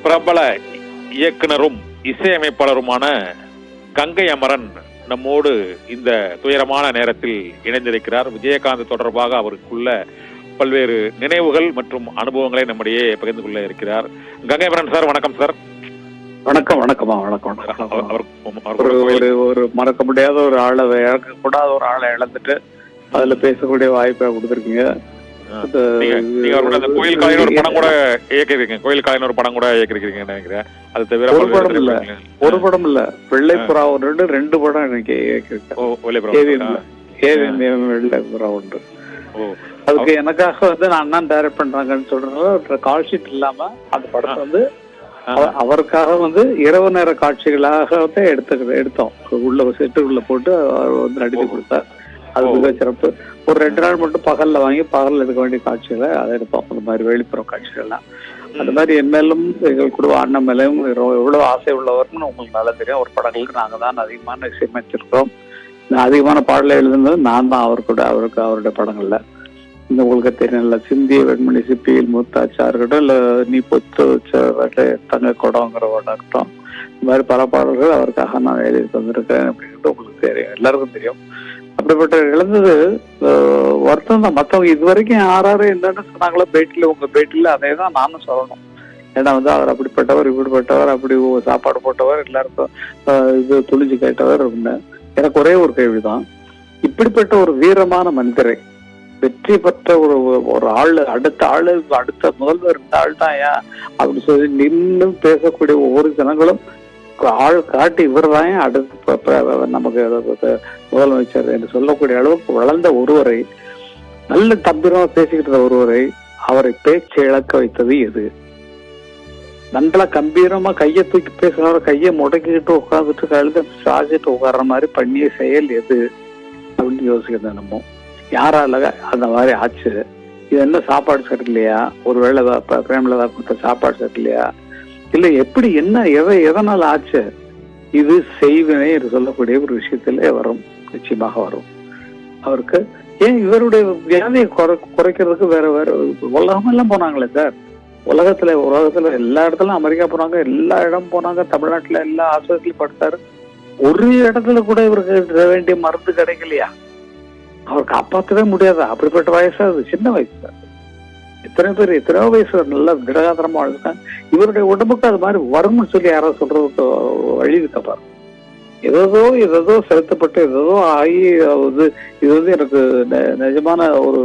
பிரபல இயக்குனரும் இசையமைப்பாளருமான கங்கை அமரன் நம்மோடு இந்த துயரமான நேரத்தில் இணைந்திருக்கிறார். விஜயகாந்த் தொடர்பாக அவருக்குள்ள பல்வேறு நினைவுகள் மற்றும் அனுபவங்களை நம்முடைய பகிர்ந்து கொள்ள இருக்கிறார். கங்கை அமரன் சார், வணக்கம் சார். வணக்கம். வணக்கமா? வணக்கம். ஒரு மறக்க முடியாத ஒரு ஆளை, இழக்கக்கூடாத ஒரு ஆளை இழந்துட்டு அதுல பேசக்கூடிய வாய்ப்பை கொடுத்துருக்கீங்க. கோயில் காலையில் ஒரு படம் கூட இயக்கிருக்கீங்க. கோயில் காலையில் ஒரு படம் கூட இயக்கிருக்கீங்கன்னு நினைக்கிறேன். அது தவிர ஒரு படம் இல்ல, வெள்ளைப்புறா ஒன்று, 2 படம் எனக்கு இயக்கிருக்கேன். வெள்ளைப்புறா ஒன்று. அதுக்கு எனக்காக வந்து நான் அண்ணன் டைரக்ட் பண்றாங்கன்னு சொல்றதுனால கால் ஷீட் இல்லாம அந்த படத்தை வந்து அவருக்காக வந்து இரவு நேர காட்சிகளாக எடுத்தோம். உள்ள செட்டுக்குள்ள போட்டு அவர் வந்து நடித்து கொடுத்தார். அது மிக சிறப்பு. ஒரு 2 நாள் மட்டும் பகல்ல வாங்கி பகல்ல எடுக்க வேண்டிய காட்சிகளை அதை எடுப்போம். அந்த மாதிரி வெளிப்புற காட்சிகள்லாம் அந்த மாதிரி என் மேலும் எங்கள் குடும்ப அண்ணன் மேலும் எவ்வளவு ஆசை உள்ளவர்னு உங்களுக்கு நல்லா தெரியும். ஒரு படங்களுக்கு நாங்க தான் அதிகமான இசையமைச்சிருக்கோம். அதிகமான பாடலை எழுதுனது நான் தான் அவருடைய படங்கள்ல. இந்த உங்களுக்கு தெரியல, சிந்திய வெண்மணி சிப்பியில் மூத்தாச்சா இருக்கட்டும், இல்ல நீ பொத்து வச்ச தங்க குடங்கிற படம் இருக்கட்டும், இந்த மாதிரி பல பாடல்கள் அவருக்காக நான் எழுதி தந்திருக்கேன் அப்படின்ட்டு உங்களுக்கு தெரியும், எல்லாருக்கும் தெரியும். அப்படிப்பட்ட இழந்தது வருத்தம் தான். மற்றவங்க இது வரைக்கும் யாராரு என்னன்னு சொன்னாங்களோ பேட்டில, உங்க பேட்டில அதே தான் நானும் சொல்லணும். ஏன்னா வந்து அவர் அப்படிப்பட்டவர், இப்படிப்பட்டவர், அப்படி சாப்பாடு போட்டவர், எல்லாருக்கும் இது துணிஞ்சு கேட்டவர். எனக்கு ஒரே ஒரு கேள்விதான், இப்படிப்பட்ட ஒரு வீரமான மனிதரை, வெற்றி பெற்ற ஒரு ஆளு, அடுத்த முதல்வர் இந்த ஆள் தான் ஏன் அப்படின்னு சொல்லி நின்று பேசக்கூடிய ஒவ்வொரு ஜனங்களும் ஆள் காட்டி இவர் தான் அடுத்து நமக்கு முதலமைச்சர் என்று சொல்லக்கூடிய அளவுக்கு வளர்ந்த ஒருவரை, நல்ல தம்பிரமா பேசிக்கிட்ட ஒருவரை, அவரை பேச்சு இழக்க வைத்தது எது? நல்லா கம்பீரமா கையை தூக்கி பேசுறவரை கையை முடக்கிக்கிட்டு உட்காந்துட்டு கழுத சாஞ்சிட்டு உட்கார்ற மாதிரி பண்ணிய செயல் எது அப்படின்னு யோசிக்கிறேன். நம்ம யாரால அந்த மாதிரி ஆச்சு? இது என்ன சாப்பாடு சரியில்லையா? ஒருவேளை பிரேமலதா கொடுத்த சாப்பாடு சரியில்லையா? இல்ல எப்படி, என்ன, எதனால ஆச்சு? இது செய்வினை என்று சொல்லக்கூடிய ஒரு விஷயத்திலே வரும், நிச்சயமாக வரும். அவருக்கு ஏன் இவருடைய வியாதியை குறைக்கிறதுக்கு வேற உலகமெல்லாம் போனாங்களே சார். உலகத்துல எல்லா இடத்துலயும், அமெரிக்கா போனாங்க, எல்லா இடம் போனாங்க, தமிழ்நாட்டுல எல்லா ஆஸ்பத்திரியிலும் படுத்தாரு. ஒரு இடத்துல கூட இவருக்கு வேண்டிய மருந்து கிடைக்கலையா? அவர் காப்பாற்றவே முடியாதா? அப்படிப்பட்ட வயசு, அது சின்ன வயசு. எத்தனையோ வயசு நல்லா திடகாத்திரமா வாழ்ந்துட்டாங்க. இவருடைய உடம்புக்கு அது மாதிரி வரும்னு சொல்லி யாராவது சொல்றதுக்கு வழி இருக்க பாரு. ஏதோ செலுத்தப்பட்டு ஏதோ ஆகி இது வந்து எனக்கு நிஜமான ஒரு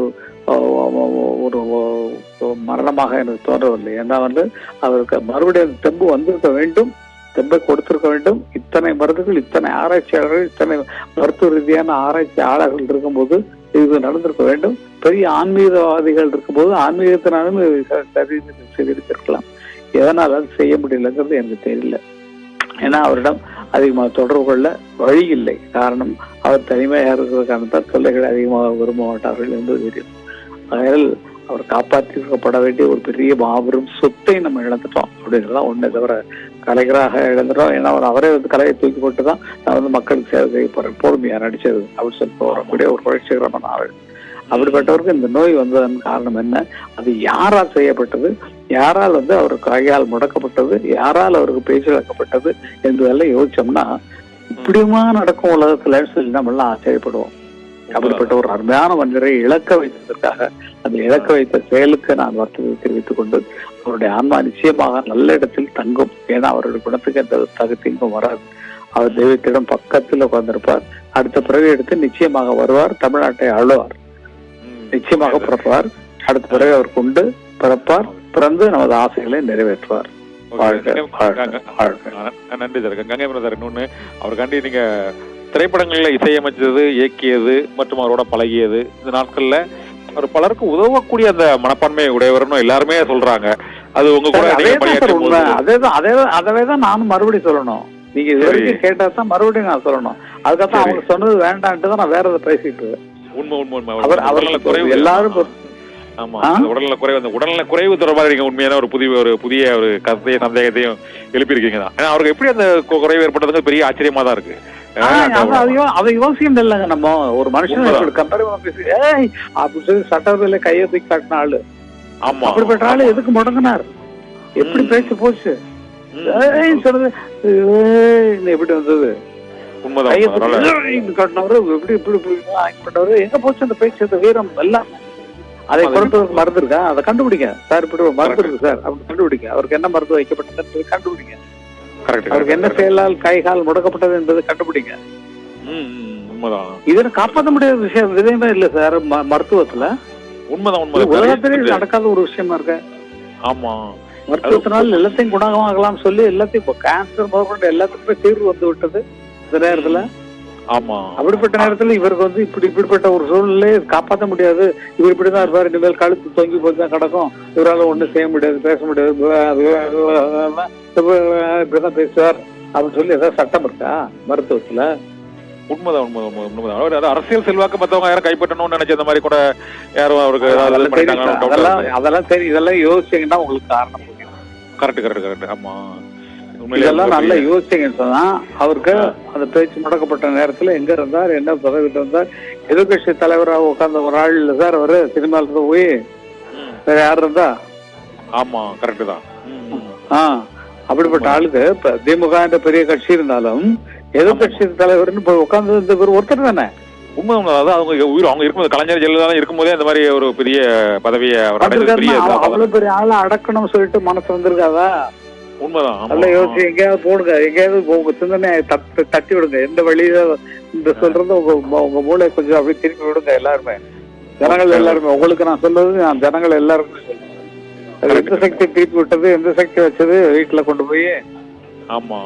மரணமாக எனக்கு தோன்றவில்லை. ஏன்னா வந்து அவருக்கு மறுபடியும் தெம்பு வந்திருக்க வேண்டும், தெம்பை கொடுத்திருக்க வேண்டும். இத்தனை மருந்துகள், இத்தனை ஆராய்ச்சியாளர்கள், இத்தனை மருத்துவ ரீதியான ஆராய்ச்சியாளர்கள் இருக்கும்போது இது நடந்திருக்க வேண்டும். பெரிய ஆன்மீகவாதிகள் இருக்கும்போது ஆன்மீகத்தினாலும் செய்திருக்கலாம். எதனால அது செய்ய முடியலங்கிறது எனக்கு தெரியல. ஏன்னா அவரிடம் அதிகமாக தொடர்பு கொள்ள வழி இல்லை. காரணம், அவர் தனிமையாக இருக்கிற காரணத்தால் தொல்லைகளை அதிகமாக விரும்ப மாட்டார்கள் என்பது தெரியும். அதனால் அவர் காப்பாற்றிருக்கப்பட வேண்டிய ஒரு பெரிய மாபெரும் சொத்தை நம்ம இழந்துட்டோம் அப்படின்றதான் ஒண்ணே தவிர கலைஞராக இழந்துட்டோம். ஏன்னா அவரே வந்து கலையை தூக்கி போட்டு தான் நான் வந்து மக்களுக்கு சேவை செய்ய போறேன், பொறுமையா நடிச்சது அப்படின்னு சொல்லி வரக்கூடிய ஒரு புரட்சிகரமான ஆள். அப்படிப்பட்டவருக்கு இந்த நோய் வந்ததன் காரணம் என்ன? அது யாரால் செய்யப்பட்டது? யாரால் வந்து அவருக்கு கையால் முடக்கப்பட்டது? யாரால் அவருக்கு பேச்சு இழக்கப்பட்டது என்பதெல்லாம் யோசிச்சோம்னா இப்படியுமா நடக்கும் உலகத்துல சொல்லி நம்ம எல்லாம் ஆச்சரியப்படுவோம். அப்படிப்பட்ட ஒரு அருமையான மனிதரை இழக்க வைத்ததற்காக, அந்த இழக்க வைத்த செயலுக்கு நான் வருத்தத்தை தெரிவித்துக் கொண்டு, அவருடைய ஆன்மா நிச்சயமாக நல்ல இடத்தில் தங்கும். ஏன்னா அவருடைய குணத்துக்கு எந்த தகுதியும் வராது. அவர் தெய்வத்திடம் பக்கத்தில் உட்கார்ந்திருப்பார். அடுத்த பிறகு எடுத்து நிச்சயமாக வருவார், தமிழ்நாட்டை ஆளுவார், நிச்சயமாக பிறப்பார். அடுத்த பிறகு அவர் கொண்டு பிறப்பார், பிறந்து நமது ஆசைகளை நிறைவேற்றுவார். நன்றி சார். கங்கை பிரதர், இன்னொன்னு, அவருக்காண்டி நீங்க திரைப்படங்கள்ல இசையமைச்சது, இயக்கியது மற்றும் அவரோட பழகியது, இந்த நாட்கள்ல அவர் பலருக்கு உதவக்கூடிய அந்த மனப்பான்மை உடையவர்னு எல்லாருமே சொல்றாங்க. அது உங்க கூட அதேதான் நானும் மறுபடியும் சொல்லணும். நீங்க இது வரைக்கும் கேட்டா தான் மறுபடியும் நான் சொல்லணும். அதுக்கப்புறம் அவங்க சொன்னது வேண்டான்ட்டு தான் நான் வேற எதை பேசிட்டு எல்லாரும். ஆமா, உடல்நல குறைவு, அந்த உடல்நல குறைவு தொடர்பாக நீங்க உண்மையான ஒரு புதிய ஒரு கருத்தையும் சந்தேகத்தையும் எழுப்பியிருக்கீங்க தான். ஏன்னா அவருக்கு எப்படி அந்த குறைவு ஏற்பட்டதுங்க பெரிய ஆச்சரியமா தான் இருக்கு. அதை யோசிக்க இல்லைங்க. நம்ம ஒரு மனுஷன் கம்பேர் பேசி அப்படின்னு சொல்லி சட்டத்துல கையை தூக்கி காட்டின ஆளு, அப்படிப்பட்ட ஆளு எதுக்கு முடங்கினார்? எப்படி பேச்சு போச்சு? சொல்றது எப்படி வந்தது காட்டினவரு எப்படி இப்படி பண்ணவரு எங்க போச்சு அந்த பேச்சு, அந்த வீரம் எல்லாம் அதை கொடுப்பதற்கு மருந்து இருக்கா, அதை கண்டுபிடிங்க சார். இப்படி ஒரு மருந்து இருக்கு சார், அப்படி கண்டுபிடிங்க. அவருக்கு என்ன மருந்து வைக்கப்பட்டது கண்டுபிடிங்க. அவருக்கு என்ன செயலால் கை கால் முடக்கப்பட்டது என்பது கண்டுபிடிங்க. இதுல காப்பாற்ற முடியாத விஷயம் எதுவுமே இல்ல சார் மருத்துவத்துல. உலகத்திலே நடக்காத ஒரு விஷயமா இருக்க. ஆமா, மருத்துவத்தினால் எல்லாத்தையும் குணமாகலாம் சொல்லி எல்லாத்தையும் கேன்சர் முதற்கொண்டு எல்லாத்துக்குமே தீர்வு வந்து விட்டது இந்த நேரத்துல. ஆமா, அப்படிப்பட்ட நேரத்துல இவருக்கு வந்து இப்படிப்பட்ட ஒரு சூழ்நிலையை காப்பாற்ற முடியாது. இவர் இப்படிதான் இருப்பாரு, இனிமேல் கழுத்து தொங்கி போச்சுதான் கிடக்கும், இவரால் ஒண்ணும் செய்ய முடியாது, பேச முடியாது, இப்படிதான் பேசுவார் அப்படின்னு சொல்லி ஏதாவது சட்டம் இருக்கா மருத்துவத்துல? உண்மைதான். அரசியல் செல்வாக்கு மத்தவங்க யாரும் கைப்பற்றணும்னு நினைச்ச இந்த மாதிரி கூட யாரும் அவருக்கு அதெல்லாம் சரி, இதெல்லாம் யோசிச்சீங்கன்னா உங்களுக்கு காரணம். கரெக்ட். ஆமா, இதெல்லாம் நல்லா யோசிச்சீங்கன்னு சொன்னா அவருக்கு அந்த பேச்சு முடக்கப்பட்ட நேரத்துல எங்க இருந்தார், என்ன பதவியில் இருந்தார், எதிர்கட்சி தலைவராக உட்கார்ந்த ஒரு ஆள் இல்ல சார் அவரு. சினிமால இருந்து போய் வேற யாரு இருந்தா? ஆமா, கரெக்ட் தான். அப்படிப்பட்ட ஆளுக்கு இப்ப திமுக என்ற பெரிய கட்சி இருந்தாலும் எதிர்கட்சி தலைவர்னு போய் உட்கார்ந்து ஒருத்தர் தானே. உண்மை. அதாவது அவங்க உயிர் அவங்க இருக்கும்போது கலைஞர் ஜெயலலிதா இருக்கும்போதே இந்த மாதிரி ஒரு பெரிய பதவியை அவ்வளவு பெரிய ஆளை அடக்கணும்னு சொல்லிட்டு மனசு வந்திருக்காதா? உண்மைதான். நல்லா யோசிச்சு எங்கேயாவது போடுங்க, எங்கேயாவது உங்க சிந்தனையை தட்டி விடுங்க. எந்த வழியில இந்த சொல்றது உங்க மூளை கொஞ்சம் அப்படி திருப்பி விடுங்க. எல்லாருமே ஜனங்கள் எல்லாருமே உங்களுக்கு நான் சொல்றது நான் ஜனங்கள் எல்லாருமே சொல்றேன். எந்த சக்தி திருப்பி விட்டது, எந்த சக்தி வச்சது வீட்டுல கொண்டு போய். ஆமா,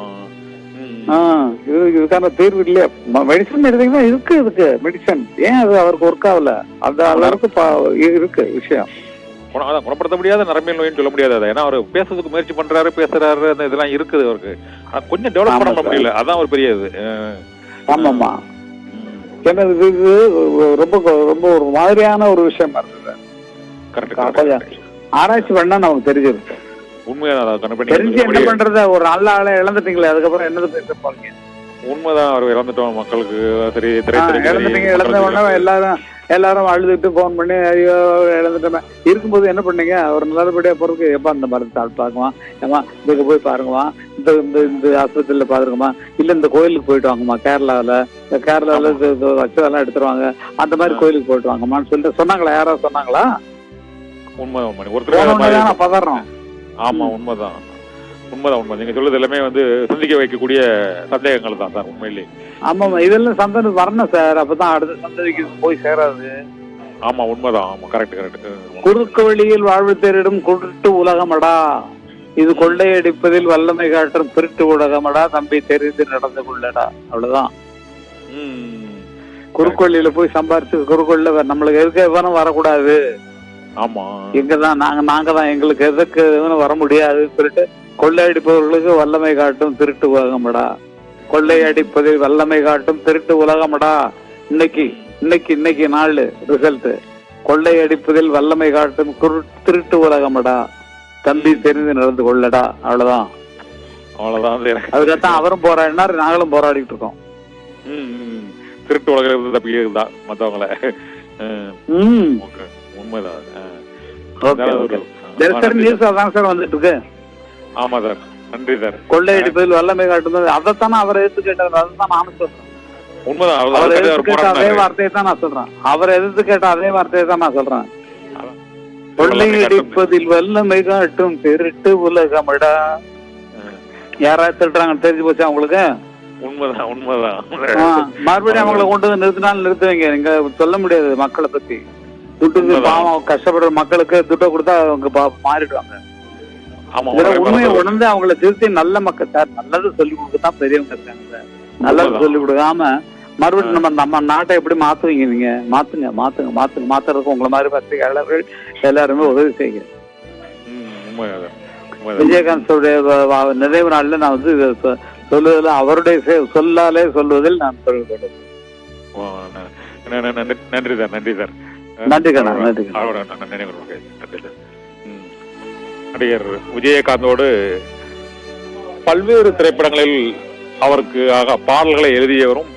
இதுக்கான தீர்வு இல்லையா? மெடிசன் எடுத்தீங்கன்னா இருக்கு, இதுக்கு மெடிசன் ஏன் அது அவருக்கு ஒர்க் ஆகல? அந்த அளவுக்கு இருக்கு விஷயம். குணப்படுத்த முடியாத நரம்பியல் நோயின்னு சொல்ல முடியாது. ஏன்னா அவர் பேசுறதுக்கு முயற்சி பண்றாரு, பேசுறாரு, அந்த இதெல்லாம் இருக்குது அவருக்கு. கொஞ்சம் டெவலப் பண்ண முடியல, அதான் ஒரு பெரிய இது. ஆமாமா, ஏன்னா இது ரொம்ப ரொம்ப ஒரு மாதிரியான ஒரு விஷயமா இருக்குது. கரெக்ட். ஆராய்ச்சி பண்ணா நமக்கு தெரிஞ்சிருக்கு. தெரிஞ்சு என்ன பண்றது? ஒரு நல்ல ஆளை இழந்துட்டீங்களே, அதுக்கப்புறம் என்னது பேச போறீங்க? உண்மைதான், அவர் இழந்துட்டோம். மக்களுக்கு சரி இழந்துட்டீங்க. இழந்த உடனே எல்லாரும் அழுதுட்டு போன் பண்ணி ஐயோ இழந்துட்டோமே இருக்கும்போது என்ன பண்ணீங்க? ஒரு நல்லபடியா பொறுக்கு எப்ப அந்த மருந்து சாப்பிட்டு பாக்குமா, ஏமா இதுக்கு போய் பாருங்கம்மா, இந்த ஆஸ்பத்திரியில பாருங்கம்மா, இல்ல இந்த கோயிலுக்கு போயிட்டு வாங்கம்மா, கேரளாவில வச்சதெல்லாம் எடுத்துருவாங்க, அந்த மாதிரி கோயிலுக்கு போயிட்டு வாங்கம்மான்னு சொல்லிட்டு சொன்னாங்களா? யாராவது சொன்னாங்களா? உண்மைதான். பதறோம். ஆமா, உண்மைதான். நீங்க சொல்றது எல்லாமே வந்து சிந்திக்க வைக்கக்கூடிய சந்தேகங்கள் தான் சார், உண்மையிலே. ஆமா, இதெல்லாம் சந்ததி வரணும் சார், அப்பதான் அடுத்த சந்ததிக்கு போய் சேராது. ஆமா, உண்மைதான். ஆமா, கரெக்ட். குறுக்கு வழியில் வாழ்வு தேரிடும் குருட்டு உலகமடா, இது கொள்ளையடிப்பதில் வல்லமை காட்டும் திருட்டு உலகமடா, தம்பி தெரிந்து நடந்து கொள்ளடா. அவ்வளவுதான். குறுக்கு வழியில போய் சம்பாரிச்சு குறுக்கொள்ள நம்மளுக்கு எதுக்கு எவனும் வரக்கூடாது. ஆமா, எங்கதான் நாங்க தான் எங்களுக்கு எதுக்கு வர முடியாதுன்னு சொல்லிட்டு கொள்ளையடிப்பவர்களுக்கு வல்லமை காட்டும் திருட்டு உலகமடா, கொள்ளையடிப்பதில் வல்லமை காட்டும் திருட்டு உலகமடா. இன்னைக்கு நாள் ரிசல்ட், கொள்ளையடிப்பதில் வல்லமை காட்டும் திருட்டு உலகமடா, தம்பி தெரிந்து நடந்து கொள்ளடா. அவ்வளவுதான். அதுக்காகத்தான் அவரும் போராடினார், நாங்களும் போராடிட்டு இருக்கோம். திருட்டு உலகம் தப்பிதான் மத்தவங்கள. உண்மைதான். வந்துட்டு இருக்கு. ஆமா சார், நன்றி சார். கொள்ளையடிப்பதில் வல்லமை காட்டுறது அதைத்தானே அவர் எதிர்த்து கேட்டார், அதைத்தான் நானும் சொல்றேன். உண்மைதான். அவர் எதிர்த்து கேட்ட அதே வார்த்தையை தான் நான் சொல்றேன். அவர் எதிர்த்து கேட்ட அதே வார்த்தையை தான் நான் சொல்றேன். கொள்ளையடிப்பதில் வல்லமை காட்டும் திருட்டு உலகமடா. யாராவது திருட்டுறாங்க தெரிஞ்சு போச்சா உங்களுக்கு? உண்மைதான். மறுபடியும் அவங்களை கொண்டு வந்து நிறுத்தினாலும் நிறுத்துவீங்க. நீங்க சொல்ல முடியாது மக்களை பத்தி. துட்டுக்கு பாவம் கஷ்டப்படுற மக்களுக்கு துட்டை கொடுத்தா அவங்க மாறிடுவாங்க. உண்மையை உணர்ந்து அவங்கள திருத்தி நல்ல மக்கள் சார், நல்லது சொல்லி கொடுக்கத்தான் பெரியவங்க இருக்காங்க சார். நல்லது சொல்லி கொடுக்காம மறுபடியும் நம்ம நாட்டை எப்படி மாத்துவீங்க? நீங்க மாத்துறதுக்கு உங்களை மாதிரி பத்திரிகையாளர்கள் எல்லாருமே உதவி செய்யுங்க. விஜயகாந்த் நிறைவு நாள்ல நான் வந்து சொல்லுவதில் அவருடைய சொல்லாலே சொல்வதில் நான் நன்றி சார். நடிகர் விஜயகாந்தோடு பல்வேறு திரைப்படங்களில் அவருக்கு பாடல்களை எழுதியவரும்,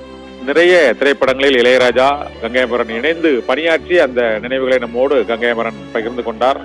நிறைய திரைப்படங்களில் இளையராஜா, கங்கையமரன் இணைந்து பணியாற்றி அந்த நினைவுகளை நம்மோடு கங்கையமரன் பகிர்ந்து கொண்டார்.